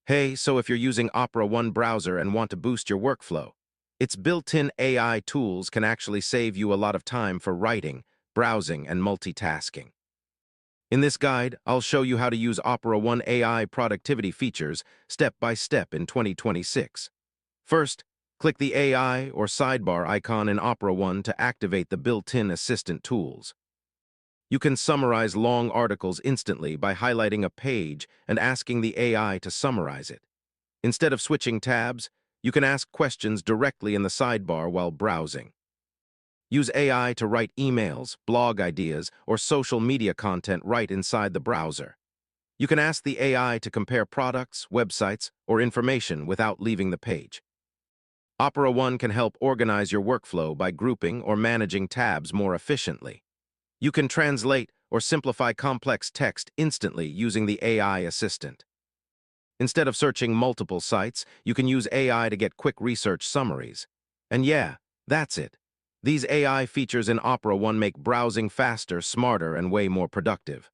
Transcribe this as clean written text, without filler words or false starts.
Hey, so if you're using Opera One browser and want to boost your workflow, its built-in AI tools can actually save you a lot of time for writing, browsing, and multitasking. In this guide, I'll show you how to use Opera One AI productivity features step by step in 2026. First, click the AI or sidebar icon in Opera One to activate the built-in assistant tools. You can summarize long articles instantly by highlighting a page and asking the AI to summarize it. Instead of switching tabs, you can ask questions directly in the sidebar while browsing. Use AI to write emails, blog ideas, or social media content right inside the browser. You can ask the AI to compare products, websites, or information without leaving the page. Opera One can help organize your workflow by grouping or managing tabs more efficiently. You can translate or simplify complex text instantly using the AI assistant. Instead of searching multiple sites, you can use AI to get quick research summaries. And yeah, that's it. These AI features in Opera One make browsing faster, smarter, and way more productive.